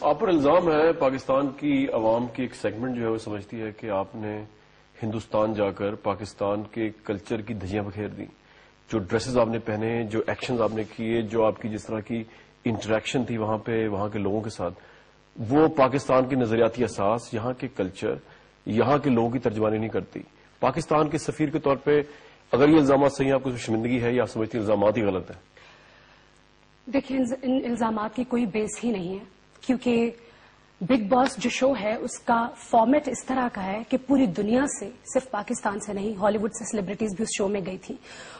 آپ پر الزام ہے پاکستان کی عوام کی ایک سیگمنٹ جو ہے وہ سمجھتی ہے کہ آپ نے ہندوستان جا کر پاکستان کے کلچر کی دھجیاں بکھیر دیں. جو ڈریسز آپ نے پہنے، جو ایکشنز آپ نے کیے، جو آپ کی جس طرح کی انٹریکشن تھی وہاں پہ وہاں کے لوگوں کے ساتھ، وہ پاکستان کی نظریاتی اساس، یہاں کے کلچر، یہاں کے لوگوں کی ترجمانی نہیں کرتی. پاکستان کے سفیر کے طور پہ اگر یہ الزامات صحیح ہیں، آپ کو شرمندگی ہے یا آپ سمجھتی ہیں الزامات ہی غلط ہیں؟ دیکھیں، ان الزامات کی کوئی بیس ہی نہیں ہے، کیونکہ بگ باس جو شو ہے اس کا فارمیٹ اس طرح کا ہے کہ پوری دنیا سے، صرف پاکستان سے نہیں، ہالی ووڈ سے سیلیبریٹیز بھی اس شو میں گئی تھی.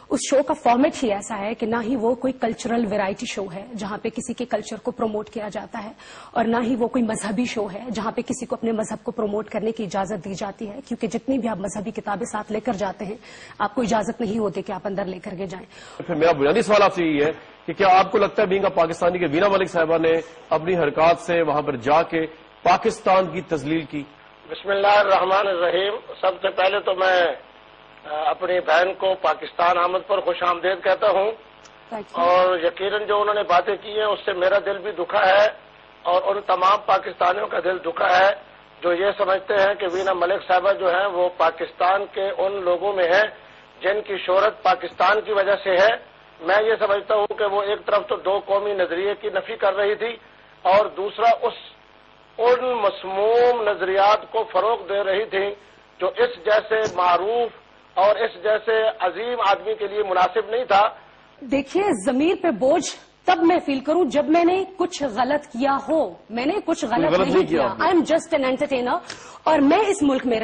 اس شو کا فارمیٹ ہی ایسا ہے کہ نہ ہی وہ کوئی کلچرل ویرائٹی شو ہے جہاں پہ کسی کے کلچر کو پروموٹ کیا جاتا ہے، اور نہ ہی وہ کوئی مذہبی شو ہے جہاں پہ کسی کو اپنے مذہب کو پروموٹ کرنے کی اجازت دی جاتی ہے، کیونکہ جتنی بھی آپ مذہبی کتابیں ساتھ لے کر جاتے ہیں آپ کو اجازت نہیں ہوتی کہ آپ اندر لے کر کے جائیں. پھر میرا بنیادی سوال آپ سے یہ ہے کہ کیا آپ کو لگتا ہے بینگ پاکستانی کہ وینا ملک صاحبہ نے اپنی حرکات سے وہاں پر جا کے پاکستان کی تذلیل کی؟ بسم اللہ الرحمن الرحیم. سب سے پہلے تو میں اپنی بہن کو پاکستان آمد پر خوش آمدید کہتا ہوں، اور یقیناً جو انہوں نے باتیں کی ہیں اس سے میرا دل بھی دکھا ہے، اور ان تمام پاکستانیوں کا دل دکھا ہے جو یہ سمجھتے ہیں کہ وینا ملک صاحبہ جو ہیں وہ پاکستان کے ان لوگوں میں ہیں جن کی شہرت پاکستان کی وجہ سے ہے. میں یہ سمجھتا ہوں کہ وہ ایک طرف تو دو قومی نظریے کی نفی کر رہی تھی، اور دوسرا ان مسموم نظریات کو فروغ دے رہی تھی جو اس جیسے معروف اور اس جیسے عظیم آدمی کے لیے مناسب نہیں تھا. دیکھیے، ضمیر پہ بوجھ تب میں فیل کروں جب میں نے کچھ غلط کیا ہو. میں نے کچھ غلط نہیں کیا. I am just an entertainer. اور میں اس ملک میں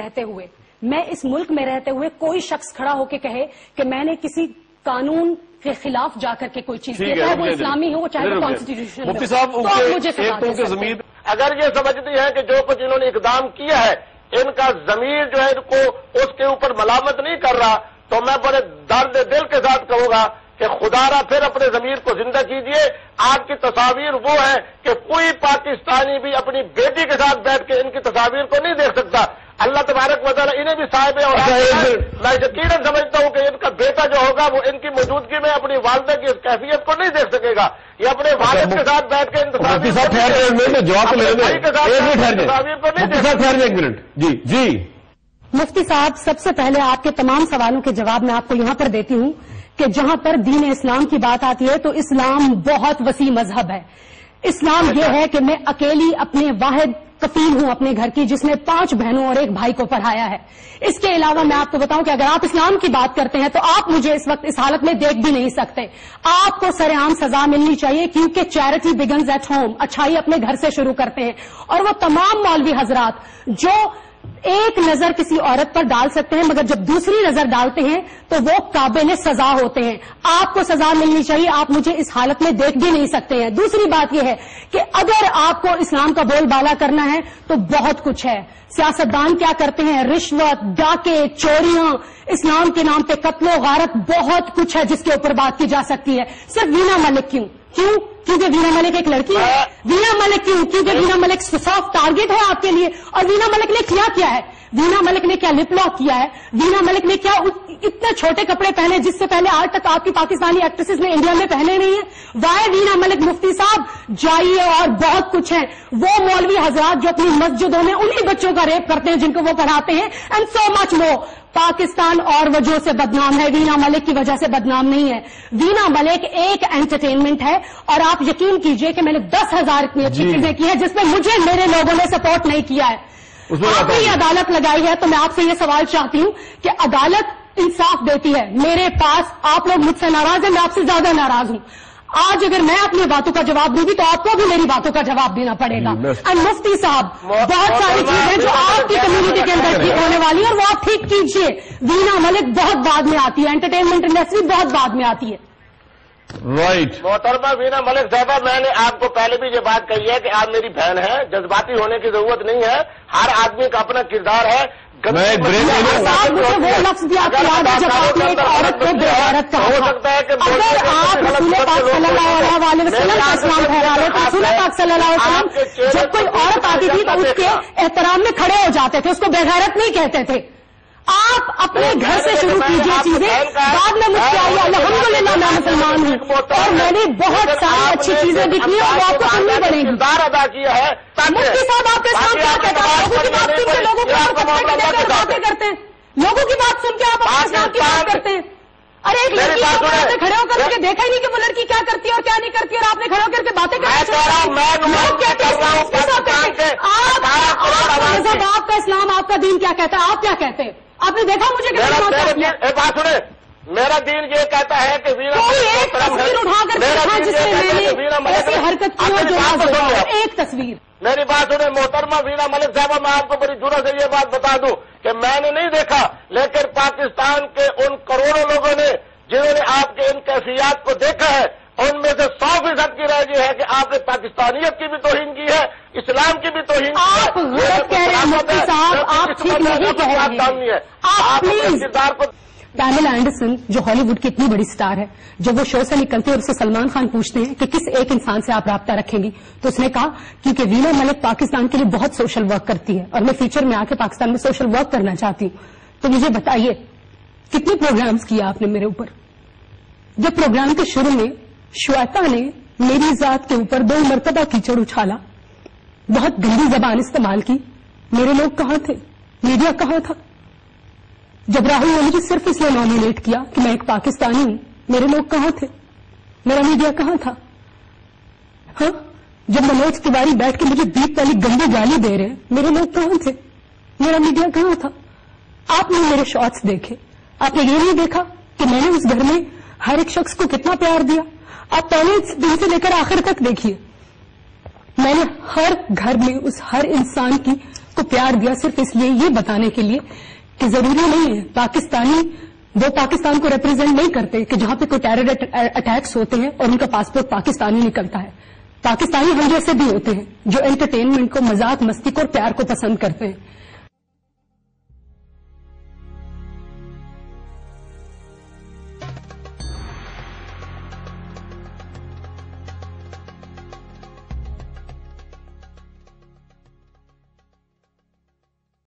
رہتے ہوئے کوئی شخص کھڑا ہو کے کہے کہ میں نے کسی قانون کے خلاف جا کر کے کوئی چیز کی، چاہے وہ اسلامی ہو چاہے وہ کانسٹیٹیوشن ہو، مفتی صاحب مجھے ضمیر اگر یہ سمجھتی ہیں کہ جو کچھ انہوں نے اقدام کیا ہے ان کا ضمیر جو ہے ان کو اس کے اوپر ملامت نہیں کر رہا، تو میں بڑے درد دل کے ساتھ کہوں گا کہ خدا را پھر اپنے ضمیر کو زندہ کیجئے. آپ کی تصاویر وہ ہے کہ کوئی پاکستانی بھی اپنی بیٹی کے ساتھ بیٹھ کے ان کی تصاویر کو نہیں دیکھ سکتا. اللہ تبارک و تعالیٰ انہیں بھی صاحب ہے، اور میں یقیناً سمجھتا ہوں کہ ان کا بیٹا جو ہوگا وہ ان کی موجودگی میں اپنی والدہ کی اس کیفیت کو نہیں دیکھ سکے گا. یہ اپنے والد کے ساتھ بیٹھ کے ان تصاویر کو نہیں. جی مفتی صاحب، سب سے پہلے آپ کے تمام سوالوں کے جواب میں آپ کو یہاں پر دیتی ہوں کہ جہاں پر دین اسلام کی بات آتی ہے تو اسلام بہت وسیع مذہب ہے. اسلام یہ ہے کہ میں اکیلی اپنے واحد کفیل ہوں اپنے گھر کی، جس نے 5 بہنوں اور 1 بھائی کو پڑھایا ہے. اس کے علاوہ میں آپ کو بتاؤں کہ اگر آپ اسلام کی بات کرتے ہیں تو آپ مجھے اس وقت اس حالت میں دیکھ بھی نہیں سکتے. آپ کو سر عام سزا ملنی چاہیے، کیونکہ چیریٹی بگنز ایٹ ہوم. اچھائی اپنے گھر سے شروع کرتے ہیں. اور وہ تمام مولوی حضرات جو ایک نظر کسی عورت پر ڈال سکتے ہیں مگر جب دوسری نظر ڈالتے ہیں تو وہ قابل سزا ہوتے ہیں. آپ کو سزا ملنی چاہیے، آپ مجھے اس حالت میں دیکھ بھی نہیں سکتے ہیں. دوسری بات یہ ہے کہ اگر آپ کو اسلام کا بول بالا کرنا ہے تو بہت کچھ ہے. سیاستدان کیا کرتے ہیں، رشوت، ڈاکے، چوریاں، اسلام کے نام پہ قتل و غارت، بہت کچھ ہے جس کے اوپر بات کی جا سکتی ہے. صرف وینا ملک کیونکہ وینا ملک ایک لڑکی ہے. وینا ملک کیونکہ وینا ملک سافٹ ٹارگٹ ہے آپ کے لیے. اور وینا ملک نے کیا ہے؟ وینا ملک نے کیا لپ لاک کیا ہے؟ وینا ملک نے کیا اتنے چھوٹے کپڑے پہنے جس سے پہلے آج تک آپ کی پاکستانی ایکٹریسز نے انڈیا میں پہنے نہیں ہیں؟ وائے وینا ملک؟ مفتی صاحب جائیے، اور بہت کچھ ہے. وہ مولوی حضرات جو اپنی مسجدوں میں انہی بچوں کا ریپ کرتے ہیں جن کو وہ پڑھاتے ہیں، اینڈ سو مچ مور. پاکستان اور وجہ سے بدنام ہے، وینا ملک کی وجہ سے بدنام نہیں ہے. وینا ملک ایک انٹرٹینمنٹ ہے، اور آپ یقین کیجئے کہ میں نے 10,000 اتنی اچھی چیزیں کی ہیں جس میں مجھے میرے لوگوں نے سپورٹ نہیں کیا ہے. آپ نے یہ عدالت لگائی ہے تو میں آپ سے یہ سوال چاہتی ہوں کہ عدالت انصاف دیتی ہے. میرے پاس آپ لوگ مجھ سے ناراض ہیں، میں آپ سے زیادہ ناراض ہوں. آج اگر میں اپنی باتوں کا جواب دوں گی تو آپ کو بھی میری باتوں کا جواب دینا پڑے گا. اینڈ مفتی صاحب، بہت ساری چیزیں جو آپ کی کمیونٹی کے اندر ٹھیک ہونے والی ہیں اور وہ آپ ٹھیک کیجیے. وینا ملک بہت بعد میں آتی ہے، انٹرٹینمنٹ انڈسٹری بہت بعد میں آتی ہے. رائٹ. محترمہ وینا ملک صاحبہ، میں نے آپ کو پہلے بھی یہ بات کہی ہے کہ آپ میری بہن ہیں، جذباتی ہونے کی ضرورت نہیں ہے. ہر آدمی کا اپنا کردار ہے. مجھے وہ لفظ دیا کہ جب آپ نے ایک عورت کو بے غیرت کہا تھا. اگر آپ رسول پاک صلی اللہ علیہ وسلم کا اسلام پھیلا رہے تو رسول پاک صلی اللہ علیہ وسلم جب کوئی عورت آتی تھی تو اس کے احترام میں کھڑے ہو جاتے تھے، اس کو بے غیرت نہیں کہتے تھے. آپ اپنے گھر سے شروع کیجیے چیزیں، بعد میں مجھ سے آئیے الحمدللہ میں مسلمان مسلمان ہوں اور میں نے بہت ساری اچھی چیزیں دکھی ہیں اور آپ کو سننی پڑیں گی. کردار ادا کیا ہے. مفتی صاحب آپ کے ساتھ کیا کہتا ہے؟ لوگوں کی بات سن کے لوگوں کو باتیں کرتے ہیں. لوگوں کی بات سن کے آپ اپنے اسلام کی بات کرتے ہیں. ارے ایک لڑکی کو کھڑے ہو کر کے دیکھا ہی نہیں کہ وہ لڑکی کیا کرتی ہے اور کیا نہیں کرتی اور آپ نے کھڑے ہو کر کے باتیں کرتے ہیں. آپ کا اسلام آپ کا دین کیا کہتا ہے؟ آپ کیا کہتے ہیں؟ آپ نے دیکھا مجھے بات سنے. میرا دین یہ کہتا ہے کہ ایک تصویر اٹھا کر جس میں میں نے ایسی حرکت کی ہو جو ایک تصویر. میری بات سنیں محترمہ وینا ملک صاحبہ, میں آپ کو بڑی جرأت سے یہ بات بتا دوں کہ میں نے نہیں دیکھا, لیکن پاکستان کے ان کروڑوں لوگوں نے جنہوں نے آپ کے ان کیفیات کو دیکھا ہے, ان میں سے 100% کی رائے یہ ہے کہ آپ نے پاکستانیت کی بھی توہین کی ہے, اسلام کی بھی توہین کی ہے. آپ غلط کہہ رہے ہیں مفتی صاحب, آپ ٹھیک نہیں کہہ رہے ہیں. آپ پلیز کردار کو پیملا اینڈرسن جو ہالی ووڈ کی اتنی بڑی سٹار ہے, جب وہ شو سے نکلتے ہیں اور اسے سلمان خان پوچھتے ہیں کہ کس ایک انسان سے آپ رابطہ رکھیں گی, تو اس نے کہا کیونکہ وینا ملک پاکستان کے لیے بہت سوشل ورک کرتی ہے اور میں فیوچر میں آ کے پاکستان میں سوشل ورک کرنا چاہتی ہوں. تو مجھے بتائیے کتنے پروگرامز کیا آپ نے میرے اوپر؟ جب پروگرام کے شروع میں شویتا نے میری ذات کے اوپر 2 مرتبہ کیچڑ اچھالا, بہت گندی زبان استعمال کی, میرے لوگ کہاں تھے؟ میڈیا کہاں تھا؟ جب راہل نے مجھے صرف اس لیے نامینیٹ کیا کہ میں ایک پاکستانی ہوں, میرے لوگ کہاں تھے؟ میرا میڈیا کہاں تھا؟ ہاں, جب منوج تیواری بیٹھ کے مجھے بیپ والی گندی گالی دے رہے ہیں, میرے لوگ کہاں تھے؟ میرا میڈیا کہاں تھا؟ آپ نے میرے شارٹس دیکھے, آپ نے یہ نہیں دیکھا کہ میں نے اس گھر میں ہر ایک شخص کو کتنا پیار دیا؟ آپ پہلے دن سے لے کر آخر تک دیکھیے, میں نے ہر گھر میں اس ہر انسان کو پیار دیا, صرف اس لیے یہ بتانے کے لیے کہ ضروری نہیں ہے پاکستانی وہ پاکستان کو ریپرزینٹ نہیں کرتے کہ جہاں پہ کوئی ٹیرر اٹیکس ہوتے ہیں اور ان کا پاسپورٹ پاکستانی نکلتا ہے. پاکستانی ہم جیسے بھی ہوتے ہیں جو انٹرٹینمنٹ کو, مذاق مستی کو اور پیار کو پسند کرتے ہیں.